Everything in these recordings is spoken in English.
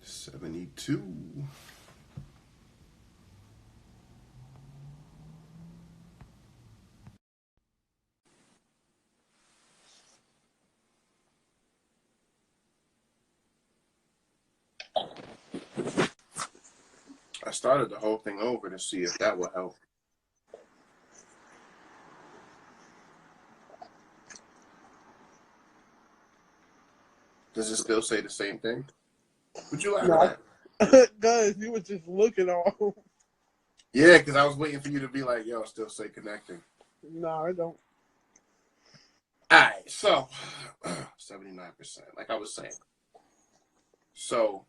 72. I started the whole thing over to see if that would help. Does it still say the same thing? What you laughing at? Guys, you were just looking on. Yeah, because I was waiting for you to be like, yo, still say connecting. No, I don't. All right, so 79%, like I was saying. So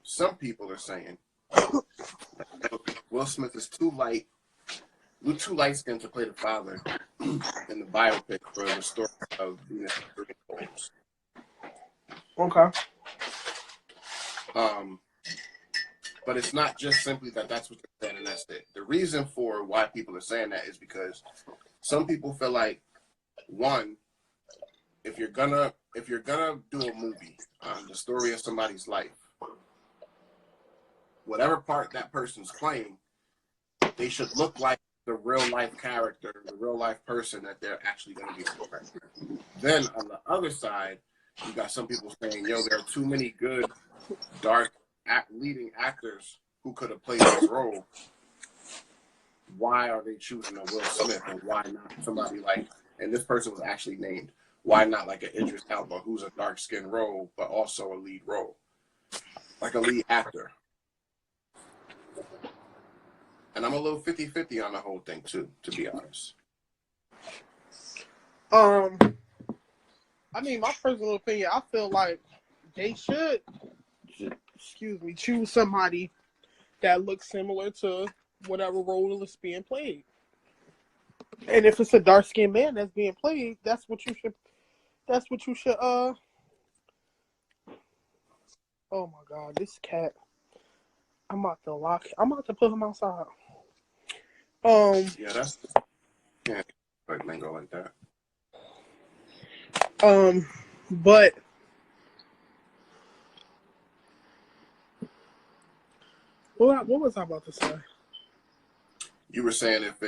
some people are saying Will Smith is too light skinned to play the father in the biopic for the story of Venus and Serena. Okay. But it's not just simply that that's what they're saying and that's it. The reason for why people are saying that is because some people feel like, one, if you're gonna do a movie on the story of somebody's life, whatever part that person's playing, they should look like the real life character, the real life person that they're actually going to be portraying. Then on the other side, you got some people saying, yo, there are too many good, dark leading actors who could have played this role. Why are they choosing a Will Smith and why not somebody like, and this person was actually named, why not like an Idris Elba who's a dark-skinned role but also a lead role, like a lead actor. And I'm a little 50-50 on the whole thing too, to be honest. I mean, my personal opinion, I feel like they should, choose somebody that looks similar to whatever role is being played. And if it's a dark-skinned man that's being played, that's what you should. Oh my God, this cat! I'm about to put him outside. Yeah, that's like lingo like that. But what was I about to say? You were saying if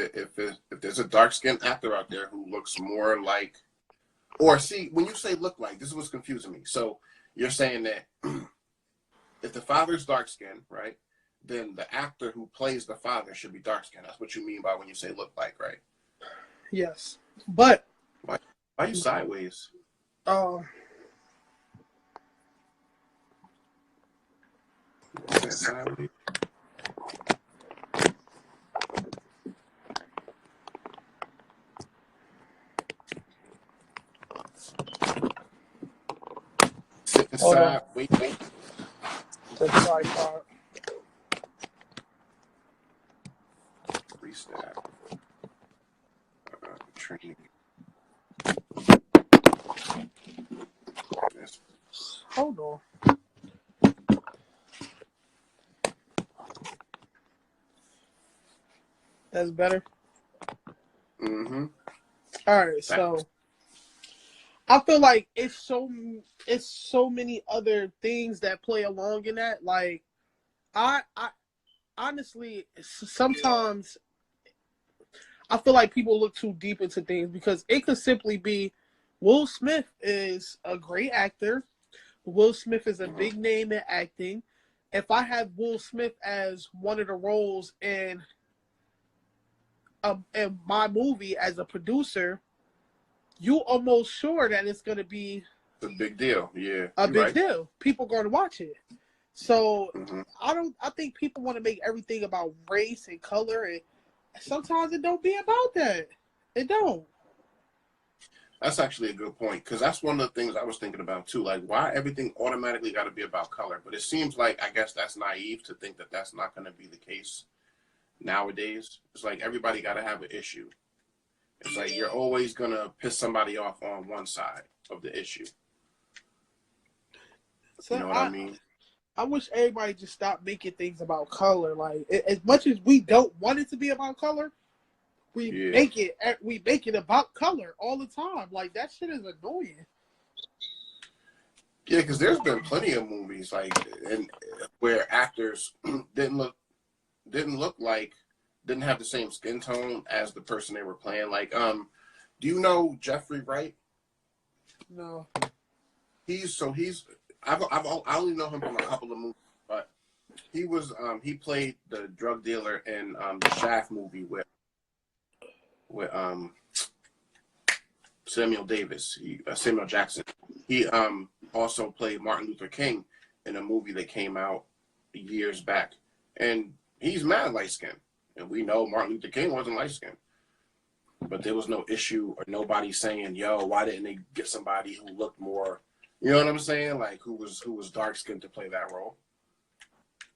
there's a dark-skinned actor out there who looks more like, or see, when you say look like, this is what's confusing me. So you're saying that if the father's dark-skinned, right, then the actor who plays the father should be dark-skinned. That's what you mean by when you say look like, right? Yes, but why are you sideways? Sideways. Sit inside. Wait. The tripod. Restart. Training. Hold on. That's better. Mm-hmm. All right, so I feel like it's so many other things that play along in that. Like, I honestly sometimes I feel like people look too deep into things because it could simply be Will Smith is a great actor. Will Smith is a big name in acting. If I have Will Smith as one of the roles in my movie as a producer, you almost sure that it's going to be a big deal. Yeah, a big deal. People are going to watch it. So I think people want to make everything about race and color, and sometimes it don't be about that. It don't. That's actually a good point, because that's one of the things I was thinking about too. Like, why everything automatically got to be about color? But it seems like, I guess that's naive to think that that's not going to be the case nowadays. It's like everybody got to have an issue. It's like you're always going to piss somebody off on one side of the issue. So you know what I mean? I wish everybody just stopped making things about color. Like, as much as we don't want it to be about color, we make it about color all the time. Like that shit is annoying. Yeah, because there's been plenty of movies where actors didn't have the same skin tone as the person they were playing. Like, do you know Jeffrey Wright? No. I only know him from a couple of movies, but he played the drug dealer in the Shaft movie with Samuel Jackson. He also played Martin Luther King in a movie that came out years back, and he's mad light skinned, and we know Martin Luther King wasn't light skinned, but there was no issue or nobody saying, "Yo, why didn't they get somebody who looked more?" You know what I'm saying? Like who was dark skinned to play that role.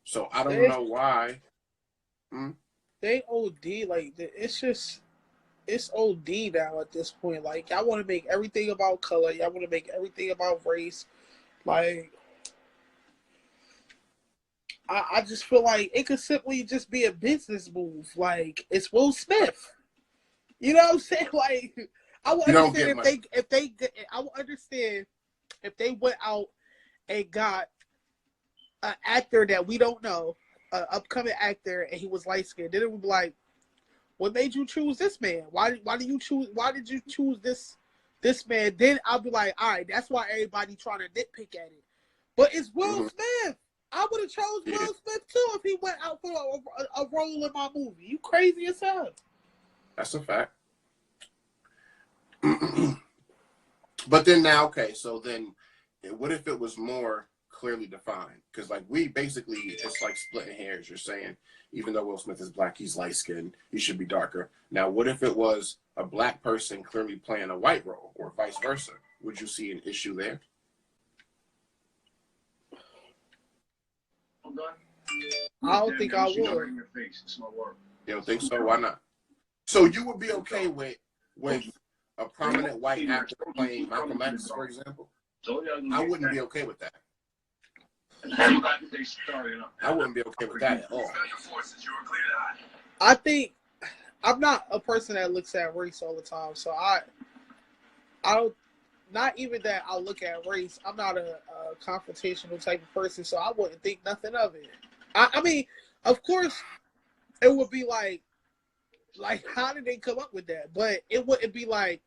So I don't know why. They OD like it's OD now at this point. Like y'all want to make everything about color. Y'all want to make everything about race. Like I just feel like it could simply just be a business move. Like it's Will Smith. You know what I'm saying? Like I would understand I would understand if they went out and got an actor that we don't know, an upcoming actor, and he was light skinned. Then it would be like, what made you choose this man? Why did you choose this man? Then I'll be like, all right, that's why everybody trying to nitpick at it. But it's Will Smith. I would have chose Will Smith too if he went out for a role in my movie. You crazy as hell. That's a fact. But then now, okay, so then what if it was more clearly defined? Because like it's like splitting hairs. You're saying even though Will Smith is black, he's light skinned, he should be darker. Now what if it was a black person clearly playing a white role or vice versa? Would you see an issue there? I don't think I would. You don't think so? Why not? So you would be okay with a prominent white actor playing Malcolm X, for example? I wouldn't be okay with that. I wouldn't be okay with that at all. I think I'm not a person that looks at race all the time, so I don't. Not even that I'll look at race. I'm not a confrontational type of person, so I wouldn't think nothing of it. I mean, of course, it would be like, how did they come up with that? But it wouldn't be like,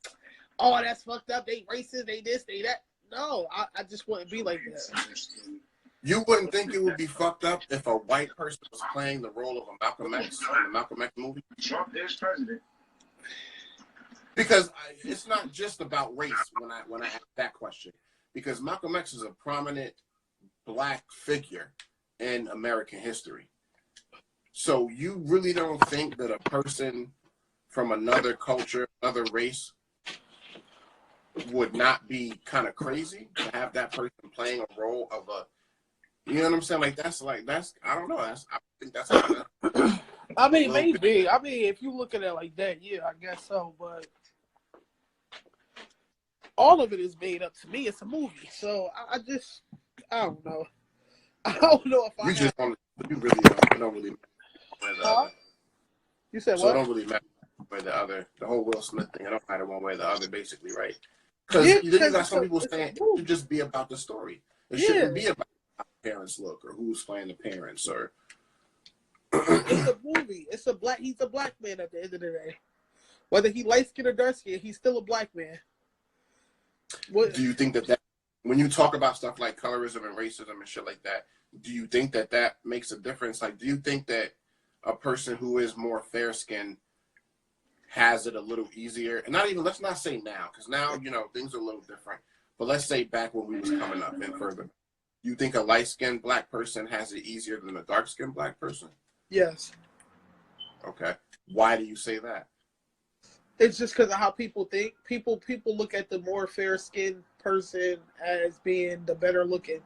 oh, that's fucked up. They racist. They this. They that. No, I just wouldn't be like that. You wouldn't think it would be fucked up if a white person was playing the role of a Malcolm X in the Malcolm X movie? Trump is president. Because it's not just about race when I ask that question. Because Malcolm X is a prominent black figure in American history. So you really don't think that a person from another culture, another race, would not be kind of crazy to have that person playing a role of you know what I'm saying? Like that's I don't know. I think that's kind of. I mean, maybe. I mean, if you look at it like that, yeah, I guess so. But all of it is made up to me. It's a movie, so I don't know. I don't know if you really don't really matter the other. You said so what? It don't really matter one way or the whole Will Smith thing. I don't matter one way or the other, basically, right? Because then you got some people saying it should just be about the story. It shouldn't be about how the parents look or who's playing the parents or. It's a movie. He's a black man at the end of the day. Whether he light skinned or dark skinned, he's still a black man. Do you think that when you talk about stuff like colorism and racism and shit like that, do you think that makes a difference? Like, do you think that a person who is more fair skinned has it a little easier? And let's not say now, because now, things are a little different. But let's say back when we was coming up and further. You think a light-skinned black person has it easier than a dark-skinned black person? Yes. Okay. Why do you say that? It's just because of how people think. People look at the more fair-skinned person as being the better looking.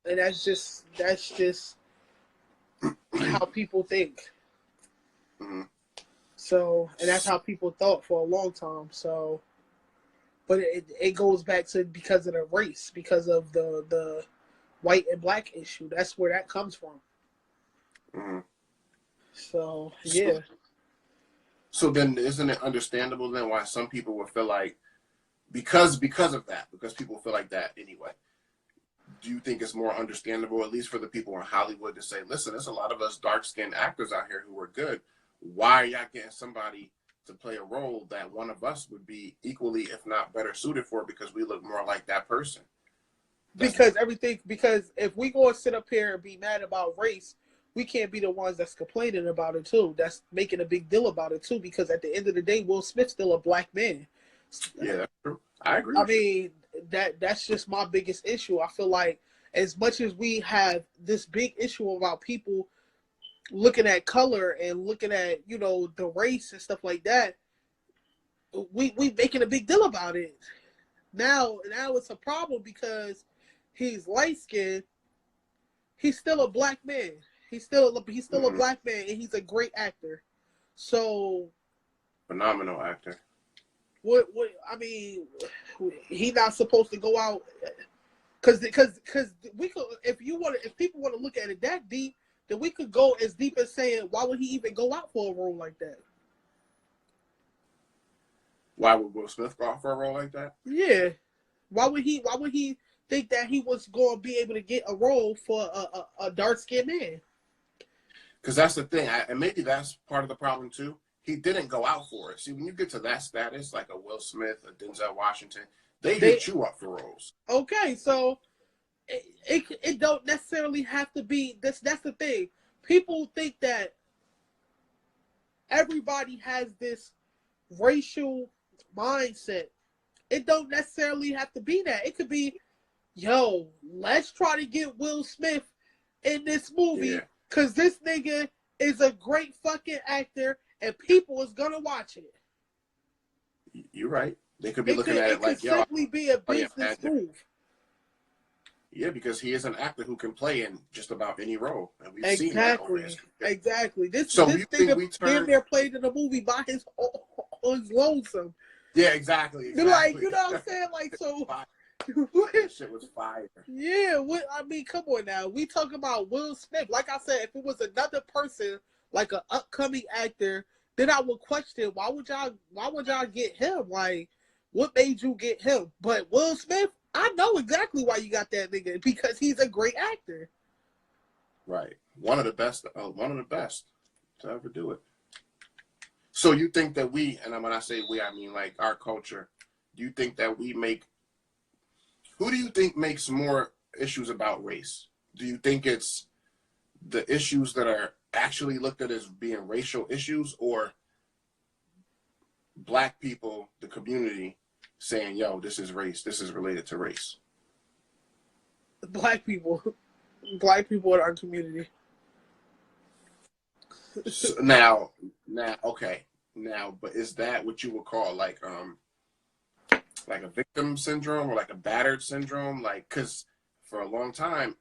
And that's just how people think. Mm-hmm. So, and that's how people thought for a long time. So, but it goes back to because of the race, because of the white and black issue. That's where that comes from. Mm-hmm. So, yeah. So then, isn't it understandable then why some people would feel like because of that, because people feel like that anyway? Do you think it's more understandable, at least for the people in Hollywood, to say, listen, there's a lot of us dark-skinned actors out here who are good. Why are y'all getting somebody to play a role that one of us would be equally, if not better, suited for because we look more like that person? Because if we go and sit up here and be mad about race, we can't be the ones that's complaining about it too. That's making a big deal about it too. Because at the end of the day, Will Smith's still a black man. Yeah, that's true. I agree. I mean, that's just my biggest issue. I feel like as much as we have this big issue about people looking at color and looking at, you know, the race and stuff like that, we making a big deal about it. Now it's a problem because he's light skinned. He's still a black man. He's still a black man, and he's a great actor. So phenomenal actor. What I mean, he's not supposed to go out because we could, if people want to look at it that deep, then we could go as deep as saying, why would he even go out for a role like that? Why would Will Smith go out for a role like that? Yeah, why would he think that he was going to be able to get a role for a dark skinned man? Because that's the thing, and maybe that's part of the problem too. He didn't go out for it. See, when you get to that status, like a Will Smith, a Denzel Washington, they hit you up for roles. Okay, so it don't necessarily have to be. That's the thing. People think that everybody has this racial mindset. It don't necessarily have to be that. It could be, yo, let's try to get Will Smith in this movie because this nigga is a great fucking actor. And people is gonna watch it. You're right. They could be looking at it like, yo, simply be a business move. Yeah, because he is an actor who can play in just about any role, and we've seen that over history. Exactly. This nigga damn near played in a movie by his lonesome. Yeah, exactly. Like, you know what I'm saying? Like, so. That shit was fire. Yeah, I mean, come on now. We talking about Will Smith. Like I said, if it was another person, like an upcoming actor, then I would question why would y'all get him? Like, what made you get him? But Will Smith, I know exactly why you got that nigga, because he's a great actor. Right. One of the best to ever do it. So you think that we, and when I say we, I mean like our culture, do you think that who do you think makes more issues about race? Do you think it's the issues that are actually looked at as being racial issues, or black people, the community, saying, yo, this is race, this is related to race? Black people in our community. So but is that what you would call like a victim syndrome or like a battered syndrome? Like, because for a long time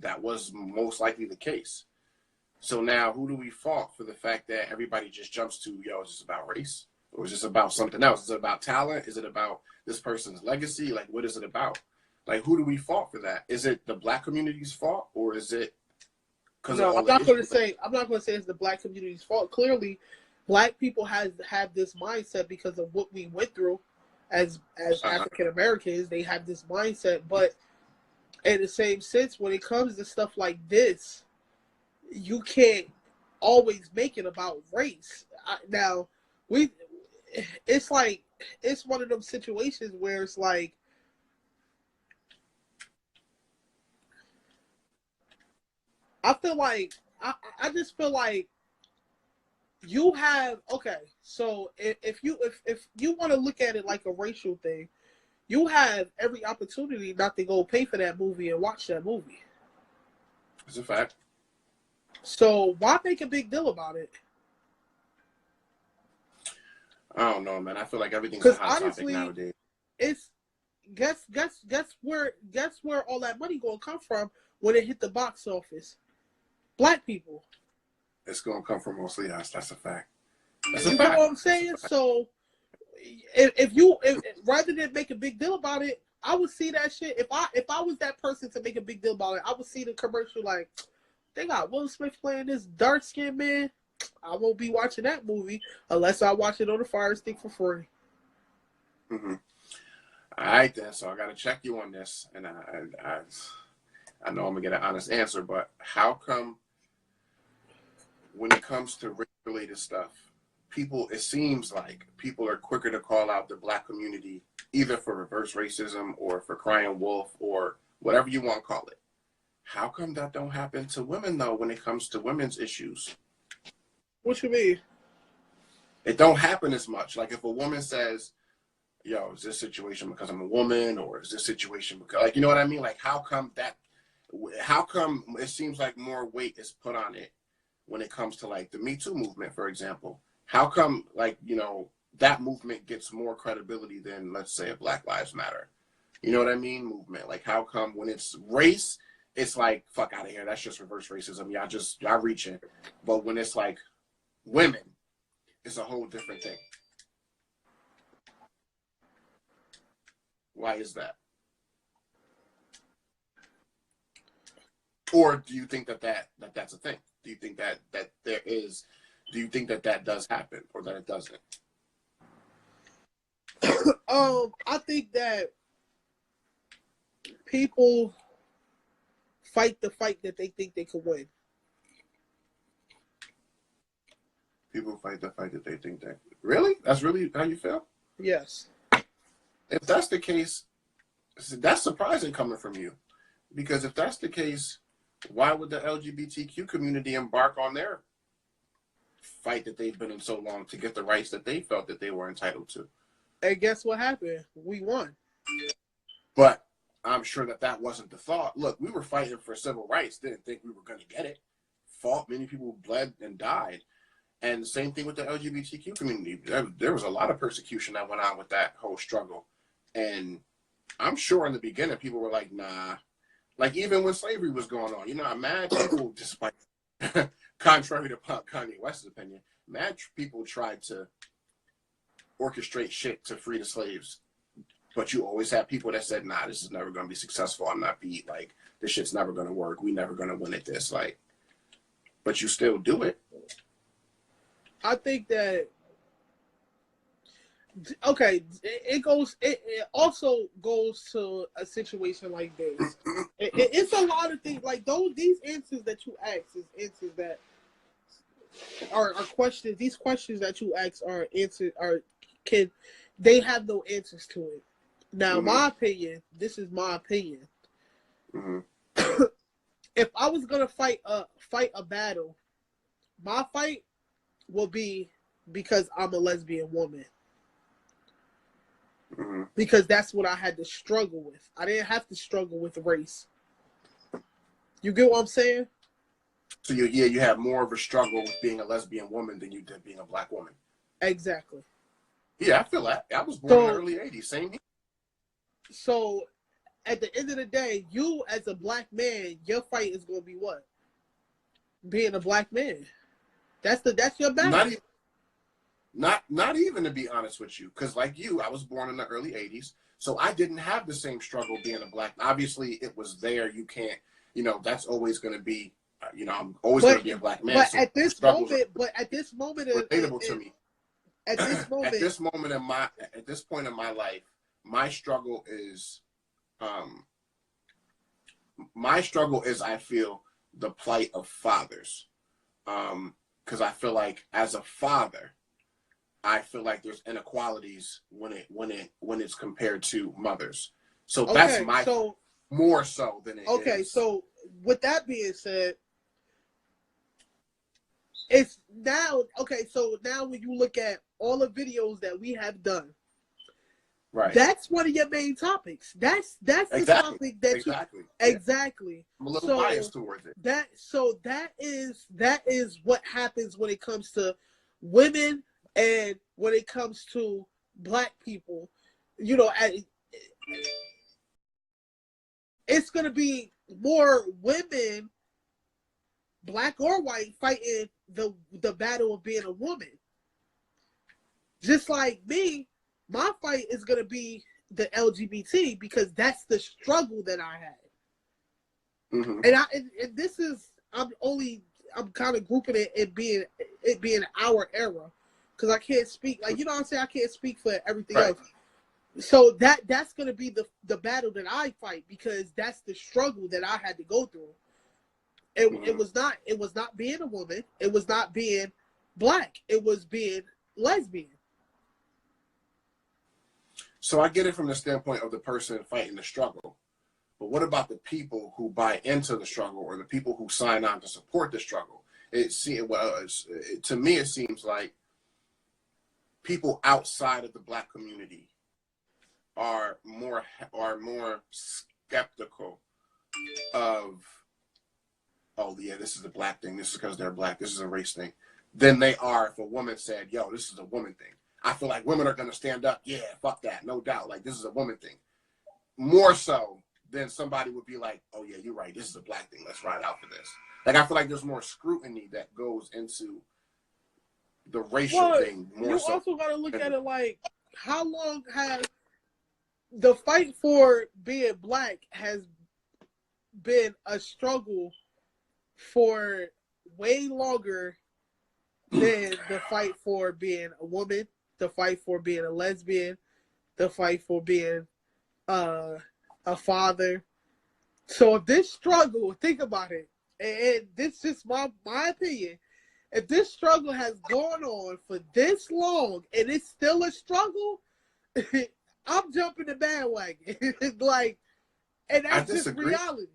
that was most likely the case. So now, who do we fault for the fact that everybody just jumps to, yo, is this about race? Or is this about something else? Is it about talent? Is it about this person's legacy? Like, what is it about? Like, who do we fault for that? Is it the black community's fault, or is it because of all I'm not going to say it's the black community's fault. Clearly, black people have this mindset because of what we went through as African Americans. They have this mindset, but in the same sense, when it comes to stuff like this, you can't always make it about race. It's one of those situations where it's like, I just feel like you have, okay, so if you want to look at it like a racial thing, you have every opportunity not to go pay for that movie and watch that movie. It's a fact. So why make a big deal about it? I don't know, man. I feel like everything's a hot topic nowadays. It's guess where all that money gonna come from when it hit the box office? Black people. It's gonna come from mostly us. That's a fact. You know what I'm saying? So if rather than make a big deal about it, I would see that shit. If I was that person to make a big deal about it, I would see the commercial like, they got Will Smith playing this dark skinned man. I won't be watching that movie unless I watch it on the Fire Stick for free. Mm-hmm. All right, then. So I got to check you on this, and I know I'm gonna get an honest answer, but how come when it comes to race-related stuff, it seems like people are quicker to call out the Black community either for reverse racism or for crying wolf or whatever you want to call it. How come that don't happen to women though when it comes to women's issues? What you mean? It don't happen as much. Like if a woman says, yo, is this situation because I'm a woman, or is this situation because, like, you know what I mean? Like, how come it seems like more weight is put on it when it comes to like the Me Too movement, for example? How come, like, you know, that movement gets more credibility than, let's say, a Black Lives Matter? You know what I mean? Movement. Like, how come when it's race, it's like, fuck out of here. That's just reverse racism. Y'all reaching. But when it's like women, it's a whole different thing. Why is that? Or do you think that's a thing? Do you think that there is? Do you think that does happen, or that it doesn't? I think that people fight the fight that they think they can win. People fight the fight that they think that. Really? That's really how you feel? Yes. If that's the case, that's surprising coming from you. Because if that's the case, why would the LGBTQ community embark on their fight that they've been in so long to get the rights that they felt that they were entitled to? And guess what happened? We won. But I'm sure that wasn't the thought. Look, we were fighting for civil rights. Didn't think we were going to get it. Fought. Many people bled and died. And the same thing with the LGBTQ community. There was a lot of persecution that went on with that whole struggle. And I'm sure in the beginning, people were like, nah. Like, even when slavery was going on, you know, mad people, despite, contrary to Kanye West's opinion, mad people tried to orchestrate shit to free the slaves. But you always have people that said, nah, this is never going to be successful. I'm not beat. Like, this shit's never going to work. We never going to win at this. Like, but you still do it. I think that, okay, it also goes to a situation like this. It's a lot of things, like these answers that you ask is answers that are questions. These questions that you ask are answers, they have no answers to it. Now, my opinion, this is my opinion. Mm-hmm. If I was gonna fight a battle, my fight will be because I'm a lesbian woman. Mm-hmm. Because that's what I had to struggle with. I didn't have to struggle with race. You get what I'm saying? So you have more of a struggle with being a lesbian woman than you did being a Black woman. Exactly. Yeah, I feel that. I was born in the early 80s. Same here. So at the end of the day, you as a Black man, your fight is going to be what? Being a Black man. That's your battle. Not even to be honest with you, because like you, I was born in the early 80s, so I didn't have the same struggle being a Black. Obviously, it was there. You can't, you know, that's always going to be, you know, I'm always going to be a Black man. But so at this moment, relatable to me. At this moment, at this point in my life, my struggle is, I feel the plight of fathers, because I feel like as a father, I feel like there's inequalities when it's compared to mothers. So that's more so than it is. Okay, so with that being said, it's now okay. So now when you look at all the videos that we have done, right? That's one of your main topics. That's the topic that exactly. I'm a little biased towards it. That is what happens when it comes to women and when it comes to Black people. You know, it's gonna be more women, Black or white, fighting the battle of being a woman. Just like me, my fight is gonna be the LGBT because that's the struggle that I had. Mm-hmm. And this is I'm only kind of grouping it being our era, because I can't speak, like, you know what I'm saying, I can't speak for everything else. So that's gonna be the battle that I fight, because that's the struggle that I had to go through. It was not being a woman, it was not being black, it was being lesbian. So I get it from the standpoint of the person fighting the struggle. But what about the people who buy into the struggle, or the people who sign on to support the struggle? To me, it seems like people outside of the black community are more skeptical of, oh yeah, this is a black thing, this is because they're black, this is a race thing, than they are if a woman said, yo, this is a woman thing. I feel like women are going to stand up, yeah, fuck that, no doubt, like this is a woman thing. More so than somebody would be like, oh yeah, you're right, this is a black thing, let's ride out for this. Like, I feel like there's more scrutiny that goes into the racial thing. More so. You also got to look at it like, how long has the fight for being black has been a struggle for way longer than the fight for being a woman, the fight for being a lesbian, the fight for being a father. So if this struggle, think about it, and this is my opinion, if this struggle has gone on for this long and it's still a struggle, I'm jumping the bandwagon. Like, and that's just reality.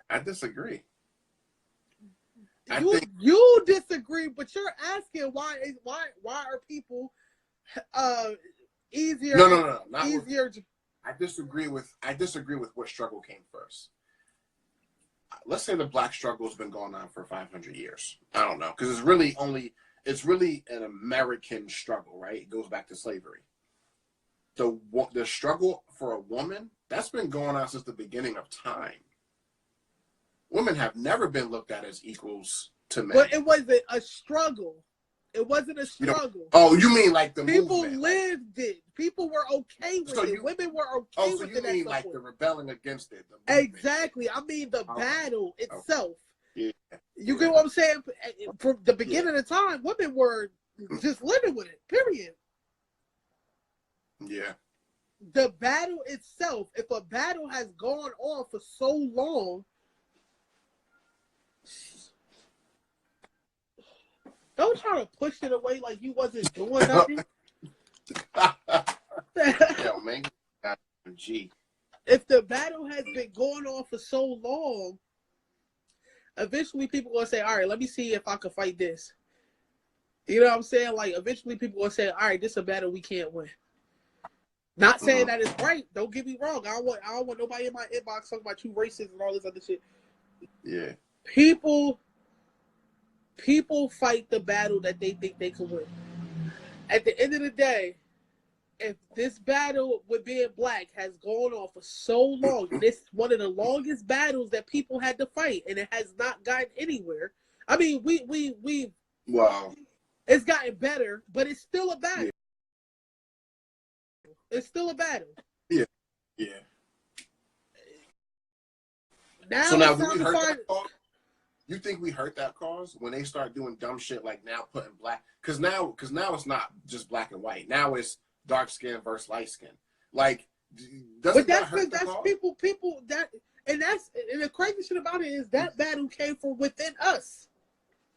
I disagree. You disagree, but you're asking why are people easier? No. Easier. I disagree with what struggle came first. Let's say the black struggle has been going on for 500 years. I don't know, because it's really an American struggle, right? It goes back to slavery. The struggle for a woman, that's been going on since the beginning of time. Women have never been looked at as equals to men. But it wasn't a struggle. It wasn't a struggle. You mean like the people movement? Lived it. People were okay with it. Women were okay with it. So you mean like the rebelling against it? Exactly. I mean the battle itself. Yeah. You get what I'm saying? From the beginning of time, women were just living with it. Period. Yeah. The battle itself, if a battle has gone on for so long, don't try to push it away like you wasn't doing nothing. Yo, man. G. If the battle has been going on for so long, eventually people are going to say, all right, let me see if I can fight this. You know what I'm saying? Like, eventually people are going to say, all right, this is a battle we can't win. Not saying that it's right. Don't get me wrong. I don't want nobody in my inbox talking about you racist and all this other shit. Yeah. People fight the battle that they think they can win. At the end of the day, if this battle with being black has gone on for so long, this is one of the longest battles that people had to fight, and it has not gotten anywhere. I mean, we wow. It's gotten better, but it's still a battle. Yeah. It's still a battle. Yeah. Yeah. Now you think we hurt that cause when they start doing dumb shit like now putting black? Because now it's not just black and white. Now it's dark skin versus light skin. Like, doesn't that hurt the cause? People that, and the crazy shit about it is that battle came from within us.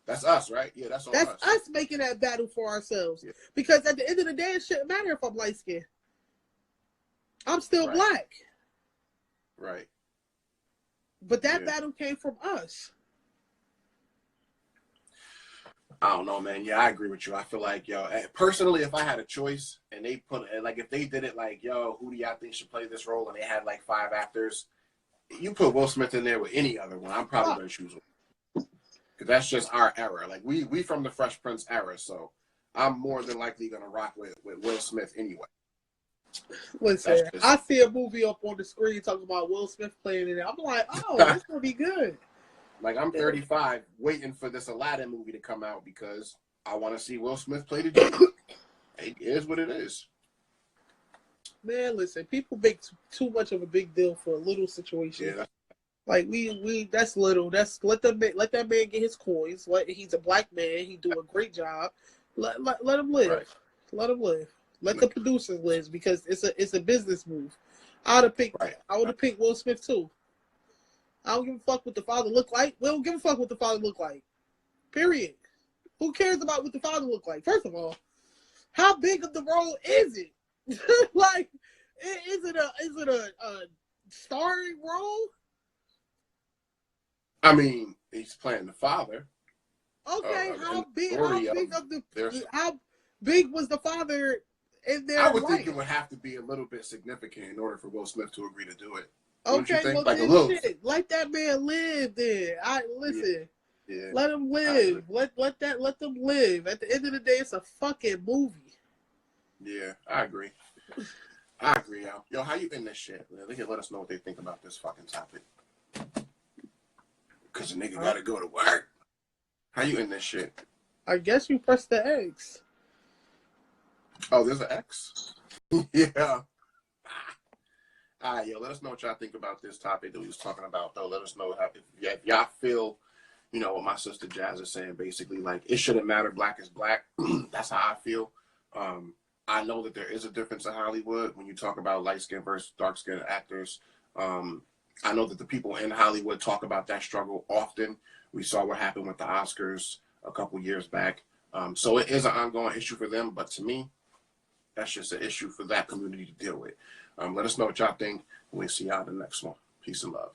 That's us, right? Yeah, that's us making that battle for ourselves. Yeah. Because at the end of the day, it shouldn't matter if I'm light skinned. I'm still black. Right. But that battle came from us. I don't know, man. Yeah, I agree with you. I feel like, personally, if I had a choice and they put it, like, if they did it like, who do y'all think should play this role? And they had like 5 actors, you put Will Smith in there with any other one, I'm probably going to choose one. Because that's just our era. Like, we from the Fresh Prince era, so I'm more than likely going to rock with Will Smith anyway. Listen, I see a movie up on the screen talking about Will Smith playing in it. I'm like, oh, this gonna be good. Like, I'm 35, waiting for this Aladdin movie to come out because I want to see Will Smith play the genie. It is what it is. Man, listen, people make too much of a big deal for a little situation. Yeah, Like we that's little. That's let that man get his coins. He's a black man. He do a great job. Let him live. Right. Let him live. Let the producers live because it's a business move. I would have picked Will Smith too. I don't give a fuck what the father look like. We don't give a fuck what the father look like. Period. Who cares about what the father look like? First of all, how big of the role is it? Like, is it a starring role? I mean, he's playing the father. Okay, how big was the father in their I would life? think it would have to be a little bit significant in order for Will Smith to agree to do it. Okay, well like then shit. Let that man live then. Listen. Yeah. Let him live. Let them live. At the end of the day, it's a fucking movie. Yeah, I agree. Yo, how you in this shit? Man? They can let us know what they think about this fucking topic. Cause the nigga gotta go to work. How you in this shit? I guess you press the X. Oh, there's an X? Yeah. All right, yo, let us know what y'all think about this topic that we was talking about, though. Let us know if y'all feel, you know, what my sister Jazz is saying, basically, like, it shouldn't matter, black is black. That's how I feel. I know that there is a difference in Hollywood when you talk about light-skinned versus dark-skinned actors. I know that the people in Hollywood talk about that struggle often. We saw what happened with the Oscars a couple years back. So it is an ongoing issue for them, but to me, that's just an issue for that community to deal with. Let us know what y'all think. We'll see y'all in the next one. Peace and love.